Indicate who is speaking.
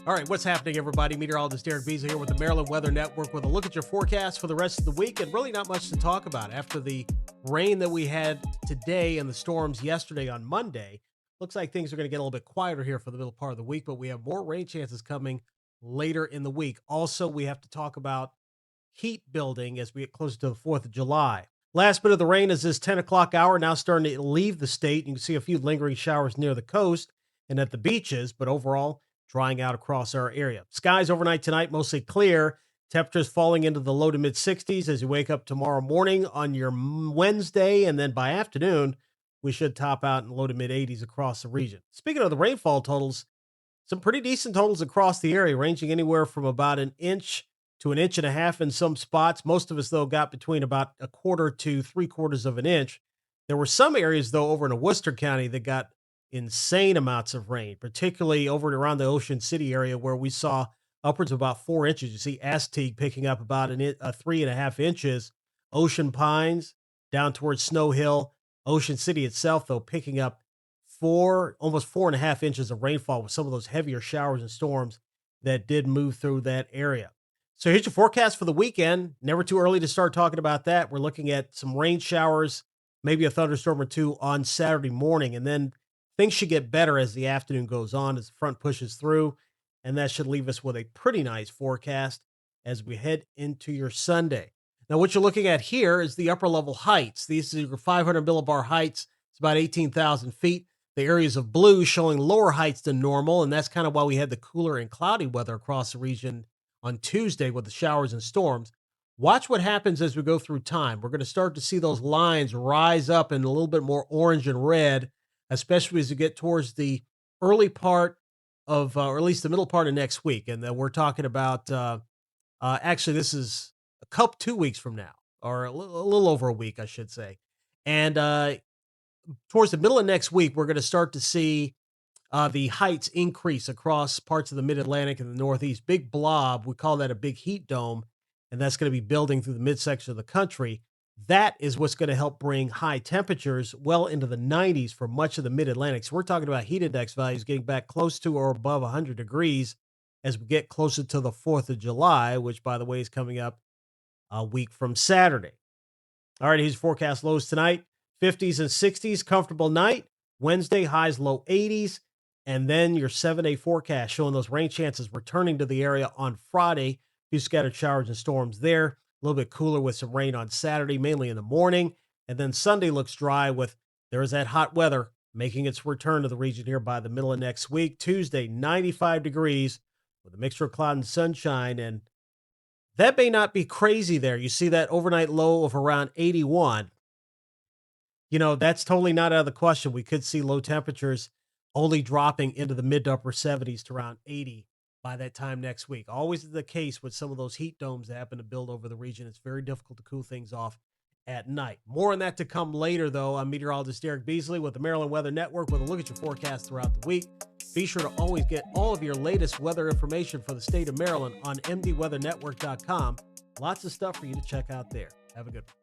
Speaker 1: All right, what's happening, everybody? Meteorologist Derek Beasley here with the Maryland Weather Network with a look at your forecast for the rest of the week, and really not much to talk about. After the rain that we had today and the storms yesterday on Monday, looks like things are going to get a little bit quieter here for the middle part of the week, but we have more rain chances coming later in the week. Also, we have to talk about heat building as we get closer to the 4th of July. Last bit of the rain is this 10 o'clock hour now starting to leave the state. You can see a few lingering showers near the coast and at the beaches, but overall drying out across our area. Skies overnight tonight mostly clear. Temperatures falling into the low to mid 60s as you wake up tomorrow morning on your Wednesday, and then by afternoon, we should top out in low to mid 80s across the region. Speaking of the rainfall totals, some pretty decent totals across the area, ranging anywhere from about an inch to an inch and a half in some spots. Most of us, though, got between about a quarter to three-quarters of an inch. There were some areas, though, over in Worcester County that got insane amounts of rain, particularly over and around the Ocean City area where we saw upwards of about 4 inches. You see Astig picking up about 3.5 inches. Ocean Pines down towards Snow Hill. Ocean City itself, though, picking up almost 4.5 inches of rainfall with some of those heavier showers and storms that did move through that area. So here's your forecast for the weekend. Never too early to start talking about that. We're looking at some rain showers, maybe a thunderstorm or two on Saturday morning, and then things should get better as the afternoon goes on, as the front pushes through, and that should leave us with a pretty nice forecast as we head into your Sunday. Now, what you're looking at here is the upper level heights. These are your 500 millibar heights. It's about 18,000 feet. The areas of blue showing lower heights than normal, and that's kind of why we had the cooler and cloudy weather across the region on Tuesday with the showers and storms. Watch what happens as we go through time. We're going to start to see those lines rise up in a little bit more orange and red, especially as we get towards the early part of, or at least the middle part of next week. And then we're talking about, actually, this is a couple, 2 weeks from now, or a little over a week, I should say. And towards the middle of next week, we're going to start to see the heights increase across parts of the mid-Atlantic and the Northeast. Big blob, we call that a big heat dome, and that's going to be building through the midsection of the country. That is what's going to help bring high temperatures well into the 90s for much of the mid-Atlantic. So we're talking about heat index values getting back close to or above 100 degrees as we get closer to the 4th of July, which, by the way, is coming up a week from Saturday. All right, here's forecast lows tonight. 50s and 60s, comfortable night. Wednesday, highs low 80s. And then your 7-day forecast showing those rain chances returning to the area on Friday. A few scattered showers and storms there. A little bit cooler with some rain on Saturday, mainly in the morning. And then Sunday looks dry with there is that hot weather making its return to the region here by the middle of next week. Tuesday, 95 degrees with a mixture of cloud and sunshine. And that may not be crazy there. You see that overnight low of around 81. That's totally not out of the question. We could see low temperatures only dropping into the mid to upper 70s to around 80 by that time next week. Always the case with some of those heat domes that happen to build over the region. It's very difficult to cool things off at night. More on that to come later, though. I'm meteorologist Derek Beasley with the Maryland Weather Network with a look at your forecast throughout the week. Be sure to always get all of your latest weather information for the state of Maryland on mdweathernetwork.com. Lots of stuff for you to check out there. Have a good one.